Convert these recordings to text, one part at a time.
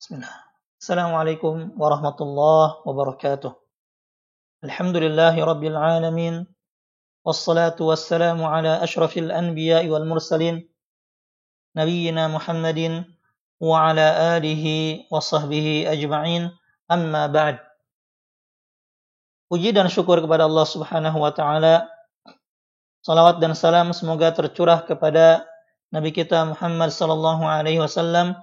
Bismillah. Assalamualaikum warahmatullahi wabarakatuh. Alhamdulillahi rabbil alamin. Wassalatu wassalamu ala ashrafil anbiya'i wal mursalin. Nabiyyina Muhammadin wa ala alihi wa sahbihi ajma'in. Amma ba'd. Puji dan syukur kepada Allah Subhanahu wa taala. Salawat dan salam semoga tercurah kepada Nabi kita Muhammad sallallahu alaihi wasallam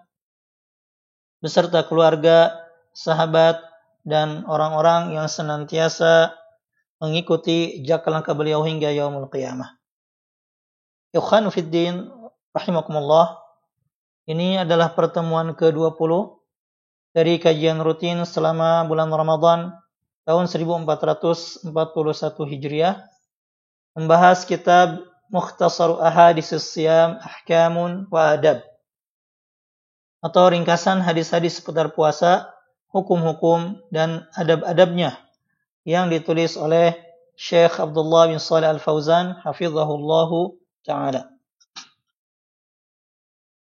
beserta keluarga, sahabat, dan orang-orang yang senantiasa mengikuti jejak langkah beliau hingga yaumul qiyamah. Ikhwan fiddin, rahimakumullah. Ini adalah pertemuan ke-20 dari kajian rutin selama bulan Ramadan tahun 1441 Hijriah, membahas kitab Mukhtasar Ahaditsus Shiyam, Ahkamun wa Adab, atau ringkasan hadis-hadis seputar puasa, hukum-hukum dan adab-adabnya, yang ditulis oleh Syekh Abdullah bin Shalih Al-Fauzan hafizahullahu ta'ala.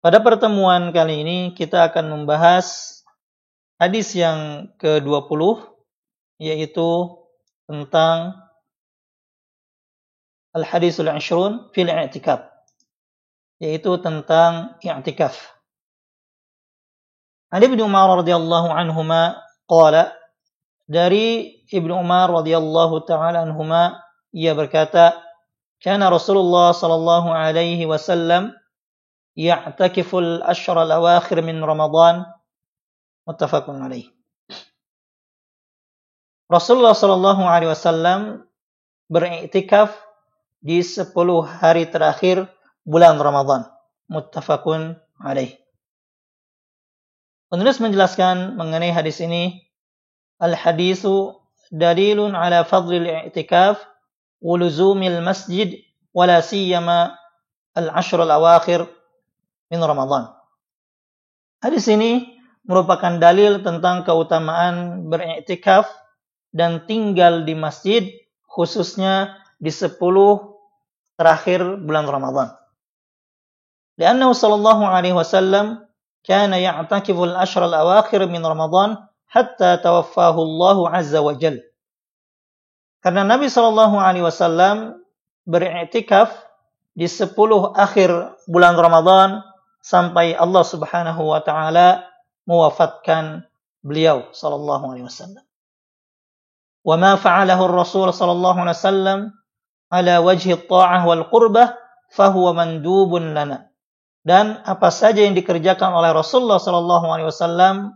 Pada pertemuan kali ini kita akan membahas hadis yang ke-20, yaitu tentang Al-Hadisul Ashrun fil i'tikaf, yaitu tentang i'tikaf. An Ibnu Umar radhiyallahu anhuma qala, dari Ibnu Umar radhiyallahu ta'ala anhuma, ia berkata, kana Rasulullah sallallahu alaihi wasallam ya'takiful ashra al-awakhir min Ramadan, muttafaqun alaih. Rasulullah sallallahu alaihi wasallam beriktikaf di 10 hari terakhir bulan Ramadan, muttafaqun alaih. Penulis menjelaskan mengenai hadis ini, al-hadisu dalilun ala fadlil i'tikaf wa luzumil masjid wa la siyama al-ashr al-awakhir min Ramadan. Hadis ini merupakan dalil tentang keutamaan beriktikaf dan tinggal di masjid, khususnya di 10 terakhir bulan Ramadan. Li'annahu sallallahu alaihi wasallam kana ya'takifu al-ashr al-awakhir min Ramadan hatta tawaffahu Allah azza wa jalla. Karena Nabi sallallahu alaihi wasallam beriktikaf di 10 akhir bulan Ramadan sampai Allah Subhanahu wa taala mewafatkan beliau sallallahu alaihi wasallam. Wa ma fa'alahu ar-rasul sallallahu alaihi wasallam ala wajhi at-ta'ah wal qurbah fahuwa mandubun lana. Dan apa saja yang dikerjakan oleh Rasulullah sallallahu alaihi wasallam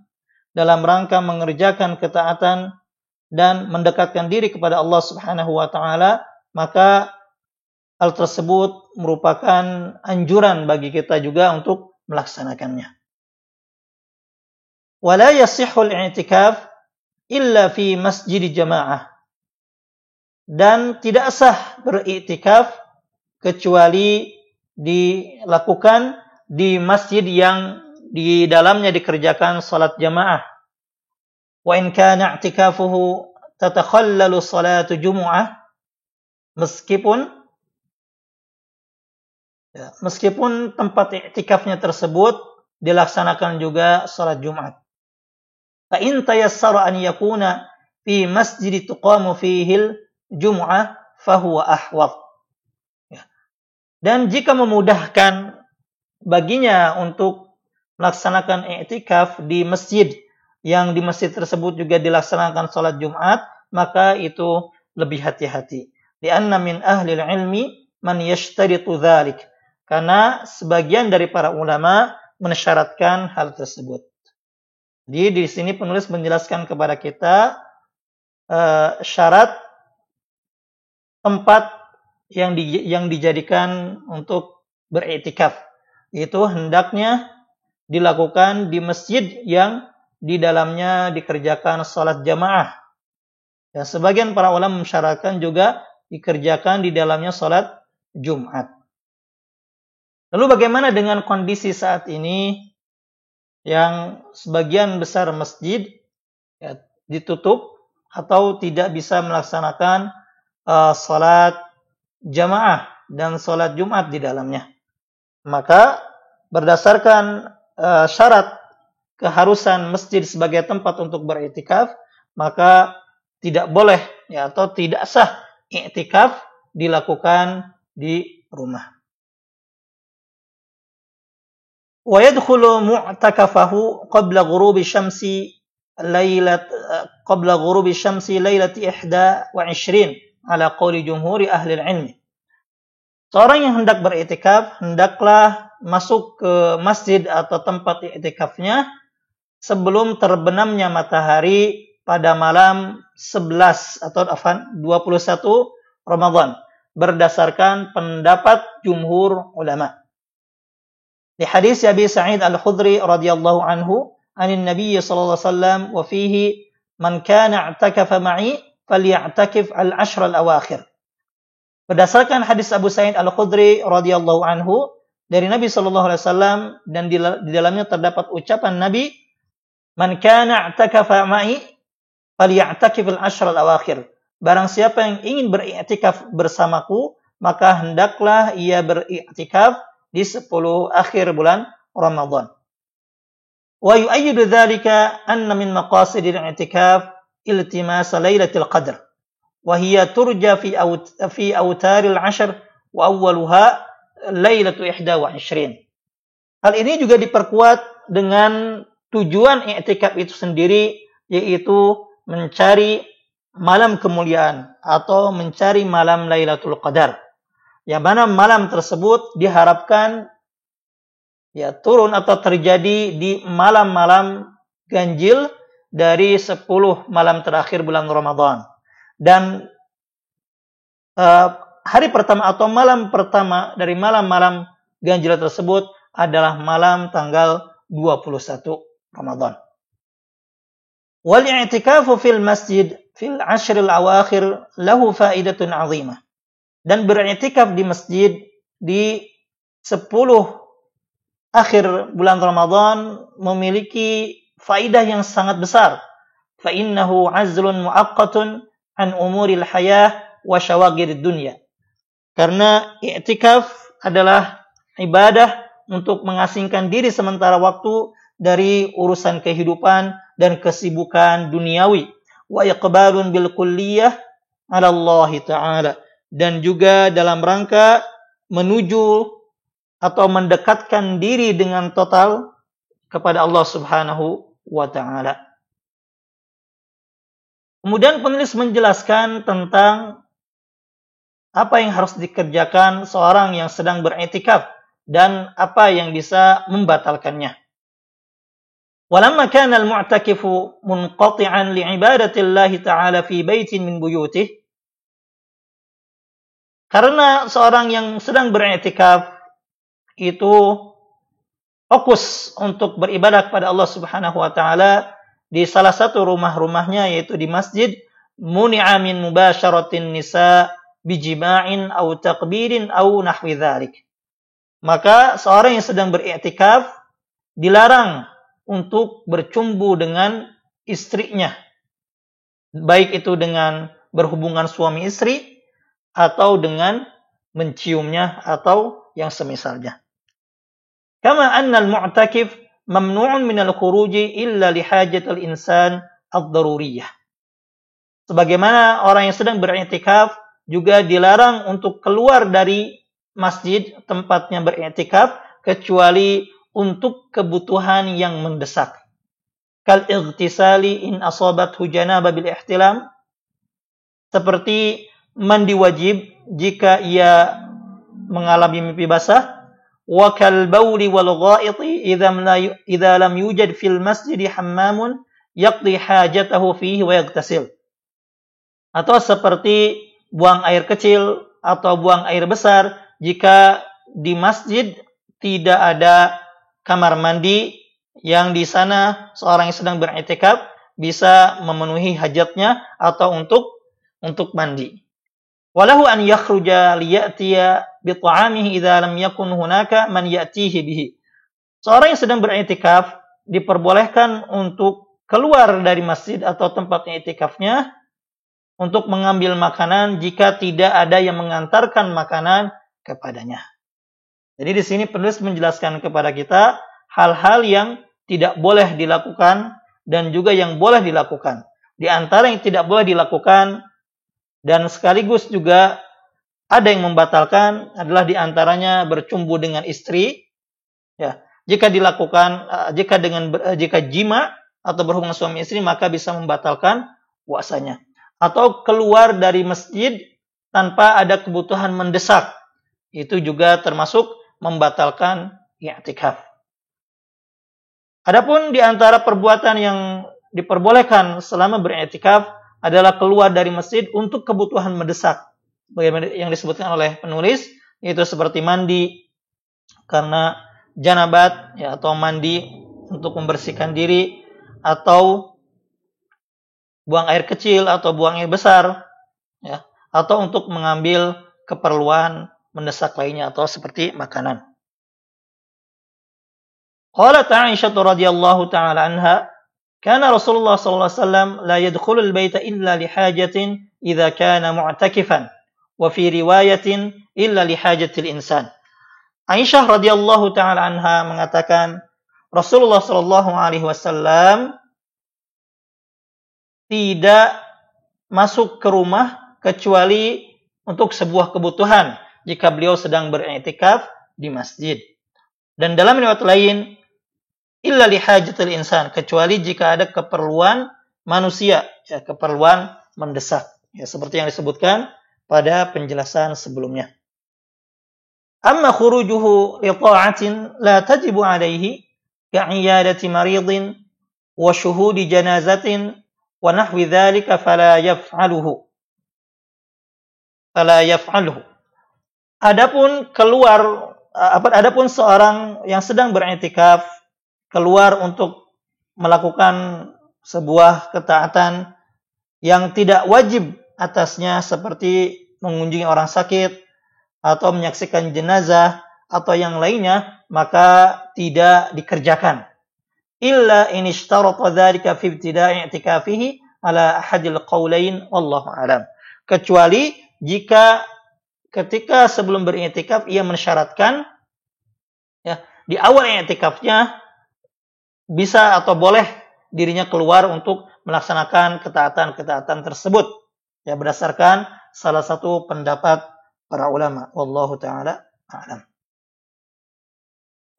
dalam rangka mengerjakan ketaatan dan mendekatkan diri kepada Allah Subhanahu wa taala, maka hal tersebut merupakan anjuran bagi kita juga untuk melaksanakannya. Wala yasihhul i'tikaf illa fi masjid jamaah. Dan tidak sah beriktikaf kecuali dilakukan di masjid yang di dalamnya dikerjakan salat jamaah. Wa in kana i'tikafuhu tatakhallalu salatu jumu'ah, meskipun tempat i'tikafnya tersebut dilaksanakan juga salat Jumat. Fa in tayassara an yakuna fi masjid tuqamu fihi al-jumu'ah fahuwa ahwat. Dan jika memudahkan baginya untuk melaksanakan i'tikaf di masjid yang di masjid tersebut juga dilaksanakan salat Jumat, maka itu lebih hati-hati. Lianna min ahli ilmi man yashtaritu dzalik. Karena sebagian dari para ulama mensyaratkan hal tersebut. Jadi di sini penulis menjelaskan kepada kita syarat tempat yang dijadikan untuk beriktikaf, yaitu hendaknya dilakukan di masjid yang di dalamnya dikerjakan salat jamaah. Dan sebagian para ulama mensyaratkan juga dikerjakan di dalamnya salat Jumat. Lalu bagaimana dengan kondisi saat ini yang sebagian besar masjid ditutup atau tidak bisa melaksanakan salat jamaah dan salat Jumat di dalamnya? Maka berdasarkan syarat keharusan masjid sebagai tempat untuk beriktikaf, maka tidak boleh ya atau tidak sah iktikaf dilakukan di rumah. Wa yadkhulu mu'takafahu qabla ghurubi syamsi lailati 21 ala qauli jumhuri ahli ilmi. Seorang yang hendak beriktikaf hendaklah masuk ke masjid atau tempat iktikafnya sebelum terbenamnya matahari pada malam 11 atau 21 Ramadan berdasarkan pendapat jumhur ulama. Di hadis Abi Sa'id Al-Khudri radhiyallahu anhu, anin Nabi sallallahu alaihi wasallam wa fihi man kana i'takafa ma'i faly'takif al-ashr al-awakhir. Berdasarkan hadis Abu Sa'id Al-Khudri radhiyallahu anhu dari Nabi sallallahu alaihi wasallam dan di dalamnya terdapat ucapan Nabi, man kana i'takafa ma'i faly'takif al-ashr al-awakhir. Barang siapa yang ingin beriktikaf bersamaku, maka hendaklah ia beriktikaf di 10 akhir bulan Ramadan. Wa yu'ayyidu dzalika anna min maqasidil i'tikaf iltimas lailatul qadr. وهي ترجى في أوتار العشر وأولها ليلة 21. Hal ini juga diperkuat dengan tujuan i'tikaf itu sendiri, yaitu mencari malam kemuliaan atau mencari malam Lailatul Qadar. Yang mana malam tersebut diharapkan ya turun atau terjadi di malam-malam ganjil dari 10 malam terakhir bulan Ramadan. Dan hari pertama atau malam pertama dari malam-malam ganjil tersebut adalah malam tanggal 21 Ramadan. Wal i'tikafu fil masjid fil ashril awakhir lahu faidatun 'azimah. Dan beriktikaf di masjid di 10 akhir bulan Ramadan memiliki faidah yang sangat besar. Fa innahu 'azlun mu'aqqatun an umuril hayah wa syawaghirid dunya. Karena i'tikaf adalah ibadah untuk mengasingkan diri sementara waktu dari urusan kehidupan dan kesibukan duniawi. Wa iqbalun bil kulliyah 'ala Allah Ta'ala. Dan juga dalam rangka menuju atau mendekatkan diri dengan total kepada Allah Subhanahu wa Ta'ala. Kemudian penulis menjelaskan tentang apa yang harus dikerjakan seorang yang sedang beriktikaf dan apa yang bisa membatalkannya. Walamma kana al-mu'takifu munqati'an li'ibadatillahi ta'ala fi baitin min buyutih. Karena seorang yang sedang beriktikaf itu fokus untuk beribadah kepada Allah Subhanahu wa Ta'ala di salah satu rumah-rumahnya, yaitu di masjid, muni'a min mubasyaratin nisa bijima'in aw taqbirin aw nahwi dzalik. Maka seorang yang sedang beriktikaf dilarang untuk bercumbu dengan istrinya, baik itu dengan berhubungan suami istri atau dengan menciumnya atau yang semisalnya. Kama anna al-mu'takif mamnu'un minal khuruji illa lihajatil insan ad-daruriyah. Sebagaimana orang yang sedang beriktikaf juga dilarang untuk keluar dari masjid tempatnya beriktikaf kecuali untuk kebutuhan yang mendesak. Kal ightisali in asabathu janabah bil ihtilam. Seperti mandi wajib jika ia mengalami mimpi basah. Wa kal bauli wal gha'iti idza lam yujad fil masjid hammamun yaqdi hajatahu fihi wa yaghtasil. Atau seperti buang air kecil atau buang air besar jika di masjid tidak ada kamar mandi yang di sana seorang yang sedang beriktikaf bisa memenuhi hajatnya atau untuk mandi. Walahu an yakhruja liya'tiya bi ta'amihi idza lam yakun hunaka man ya'tihi bihi. Seorang yang sedang beriktikaf diperbolehkan untuk keluar dari masjid atau tempat iktikafnya untuk mengambil makanan jika tidak ada yang mengantarkan makanan kepadanya. Jadi di sini penulis menjelaskan kepada kita hal-hal yang tidak boleh dilakukan dan juga yang boleh dilakukan. Di antara yang tidak boleh dilakukan dan sekaligus juga ada yang membatalkan adalah di antaranya bercumbu dengan istri. Ya, jika dilakukan jika jima atau berhubungan suami istri maka bisa membatalkan puasanya. Atau keluar dari masjid tanpa ada kebutuhan mendesak. Itu juga termasuk membatalkan i'tikaf. Adapun di antara perbuatan yang diperbolehkan selama beriktikaf adalah keluar dari masjid untuk kebutuhan mendesak. Bagaimana yang disebutkan oleh penulis, yaitu seperti mandi karena janabat ya, atau mandi untuk membersihkan diri, atau buang air kecil atau buang air besar ya, atau untuk mengambil keperluan mendesak lainnya atau seperti makanan. Qalat Aisyah radhiyallahu taala anha, kana Rasulullah sallallahu alaihi wasallam la yadkhulul baita illa li hajatin idza kana mu'takifan, wa fi riwayatin illa li hajatil insan. Aisyah radhiyallahu taala anha mengatakan, Rasulullah sallallahu alaihi wasallam tidak masuk ke rumah kecuali untuk sebuah kebutuhan jika beliau sedang beriktikaf di masjid. Dan dalam riwayat lain, illa li hajatil insan, kecuali jika ada keperluan manusia, ya, keperluan mendesak, ya, seperti yang disebutkan pada penjelasan sebelumnya. Amma khurujuhu li ta'atin la tajibu alaihi ka'iyadati maridin wa syuhudi janazatin wa nahwi dzalika fala yaf'aluhu. Adapun seorang yang sedang beriktikaf keluar untuk melakukan sebuah ketaatan yang tidak wajib atasnya seperti mengunjungi orang sakit atau menyaksikan jenazah atau yang lainnya, maka tidak dikerjakan. Illa in ishtarata dzalika fi ibtida'i i'tikafihi ala ahadil qaulain wallahu a'lam. Kecuali jika ketika sebelum beriktikaf ia mensyaratkan ya, di awal i'tikafnya bisa atau boleh dirinya keluar untuk melaksanakan ketaatan-ketaatan tersebut ya, berdasarkan salah satu pendapat para ulama, wallahu taala a'lam.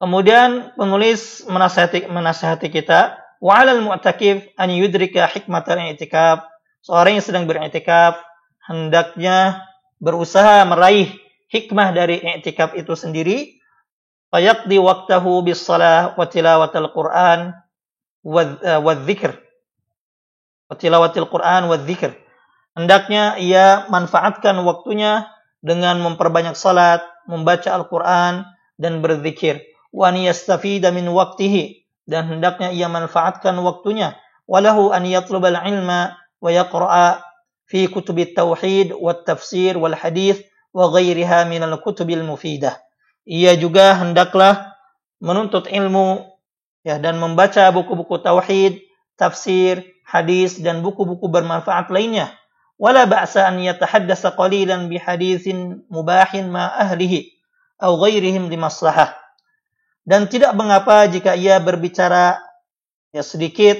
Kemudian penulis menasihati kita, wa 'alal mu'takif an yudrika hikmatal i'tikaf. Seorang yang sedang beriktikaf hendaknya berusaha meraih hikmah dari i'tikaf itu sendiri. Fayaqdi waqtahu bis shalah wa tilawatil Qur'an wa dzikr. Wa tilawatil Qur'an wa dzikr. Hendaknya ia manfaatkan waktunya dengan memperbanyak salat, membaca Al-Qur'an dan berzikir. Wa an yastafida min waqtihi, dan hendaknya ia manfaatkan waktunya. Walahu an yatlubal ilma wa yaqra'a fi kutubit tauhid wat tafsir wal hadis wa ghairiha minal kutubil mufidah. Ia juga hendaklah menuntut ilmu ya, dan membaca buku-buku tauhid, tafsir, hadis dan buku-buku bermanfaat lainnya. Wala ba'sa an yatahaddasa qalilan bi haditsin mubahin ma ahlihi aw ghairihim li maslahah. Dan tidak mengapa jika ia berbicara ya sedikit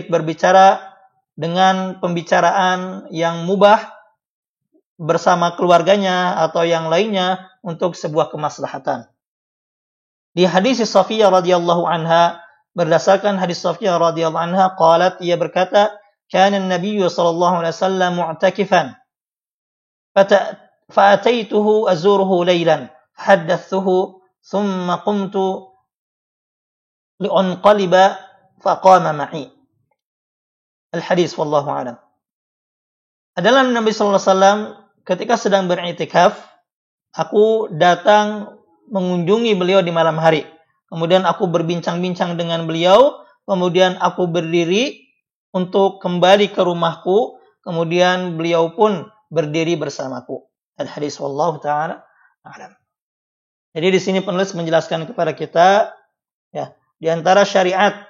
berbicara dengan pembicaraan yang mubah bersama keluarganya atau yang lainnya untuk sebuah kemaslahatan. Di hadis Safiyah radhiyallahu anha, berdasarkan hadis Safiyah radhiyallahu anha, qalat, ia berkata, kana an-nabiy sallallahu alaihi wasallam mu'takifan fa'ataituhu azuruhu laylan haddathuhu thumma qumtu li'unqaliba faqama ma'i. Al-hadis wallahu a'lam. Adalah Nabi sallallahu alaihi wasallam ketika sedang beriktikaf, aku datang mengunjungi beliau di malam hari. Kemudian aku berbincang-bincang dengan beliau, kemudian aku berdiri untuk kembali ke rumahku, kemudian beliau pun berdiri bersamaku. Al-hadis wallahu taala a'lam. Jadi di sini penulis menjelaskan kepada kita ya, di antara syariat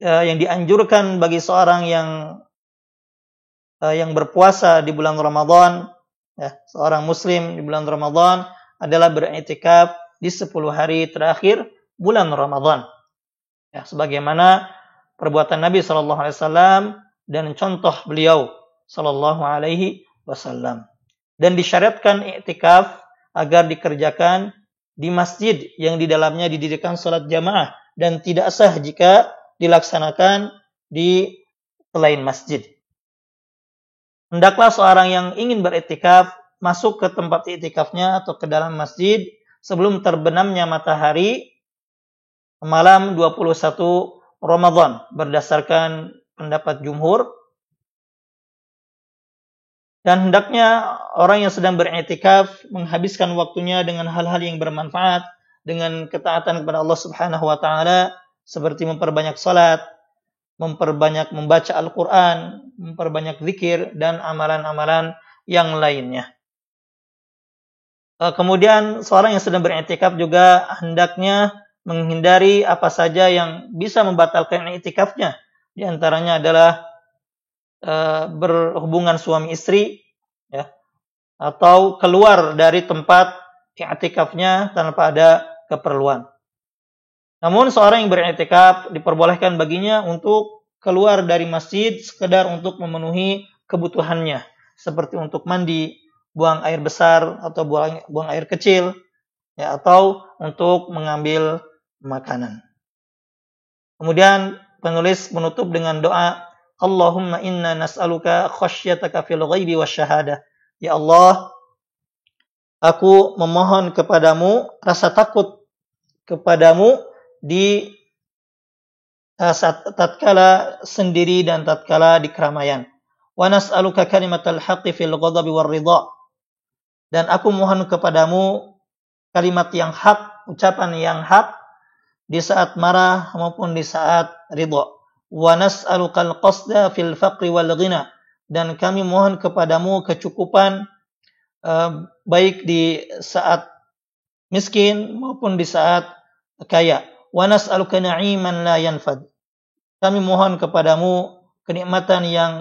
yang dianjurkan bagi seorang yang berpuasa di bulan Ramadan, ya, seorang muslim di bulan Ramadan adalah beriktikaf di 10 hari terakhir bulan Ramadan. Ya, sebagaimana perbuatan Nabi sallallahu alaihi wasallam dan contoh beliau sallallahu alaihi wasallam. Dan disyariatkan i'tikaf agar dikerjakan di masjid yang di dalamnya didirikan salat jamaah dan tidak sah jika dilaksanakan di selain masjid. Hendaklah seorang yang ingin beriktikaf masuk ke tempat iktikafnya atau ke dalam masjid sebelum terbenamnya matahari malam 21 Ramadan berdasarkan pendapat jumhur. Dan hendaknya orang yang sedang beriktikaf menghabiskan waktunya dengan hal-hal yang bermanfaat, dengan ketaatan kepada Allah Subhanahu wa taala seperti memperbanyak salat, memperbanyak membaca Al-Qur'an, memperbanyak zikir dan amalan-amalan yang lainnya. Kemudian seorang yang sedang beriktikaf juga hendaknya menghindari apa saja yang bisa membatalkan iktikafnya. Di antaranya adalah berhubungan suami istri, ya, atau keluar dari tempat i'tikafnya tanpa ada keperluan. Namun seorang yang beriktikaf diperbolehkan baginya untuk keluar dari masjid sekedar untuk memenuhi kebutuhannya, seperti untuk mandi, buang air besar atau buang air kecil, ya, atau untuk mengambil makanan. Kemudian penulis menutup dengan doa, Allahumma inna nas'aluka khasyataka fil ghaibi wasyahadah. Ya Allah, aku memohon kepadamu rasa takut kepadamu di tatkala sendiri dan tatkala di keramaian. Wa nas'aluka kalimatal haqqi fil ghadabi war ridha. Dan aku mohon kepadamu kalimat yang hak, ucapan yang hak di saat marah maupun di saat ridha. Wa nas'alukal qasda fil faqri wal ghina, dan kami mohon kepadamu kecukupan baik di saat miskin maupun di saat kaya. Wa nas'aluka na'iman la yanfad, kami mohon kepadamu kenikmatan yang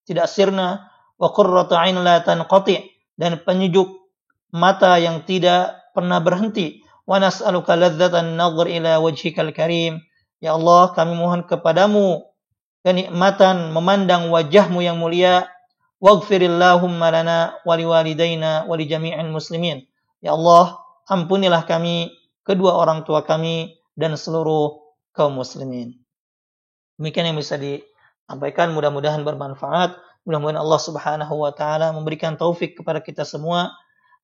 tidak sirna. Wa qurratu 'ain la tanqati, dan penyejuk mata yang tidak pernah berhenti. Wa nas'aluka ladzatan nadhr ila wajhikal karim, ya Allah, kami mohon kepadamu kenikmatan memandang wajahmu yang mulia. Waghfirillahumma lana wa liwalidaina wa li jami'il muslimin, ya Allah, ampunilah kami, kedua orang tua kami, dan seluruh kaum muslimin. Demikian yang bisa disampaikan, mudah-mudahan bermanfaat. Mudah-mudahan Allah Subhanahu wa taala memberikan taufik kepada kita semua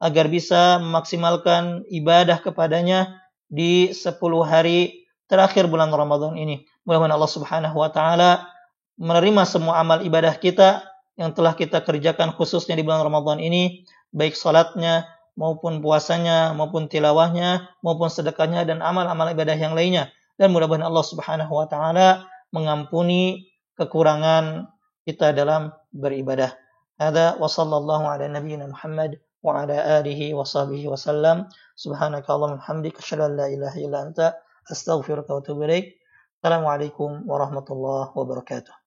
agar bisa memaksimalkan ibadah kepadanya di 10 hari terakhir bulan Ramadan ini. Mudah-mudahan Allah Subhanahu wa taala menerima semua amal ibadah kita yang telah kita kerjakan khususnya di bulan Ramadan ini, baik salatnya maupun puasanya maupun tilawahnya maupun sedekahnya dan amal-amal ibadah yang lainnya. Dan mudah-mudahan Allah Subhanahu wa taala mengampuni kekurangan kita dalam beribadah. Hadza wa sallallahu ala nabiyyina Muhammad wa ala alihi wa sahbihi wa sallam. Subhanakallahumma wa bihamdika asyhadu an la ilaha illa anta astaghfiruka wa atubu ilaik. Assalamualaikum warahmatullahi wabarakatuh.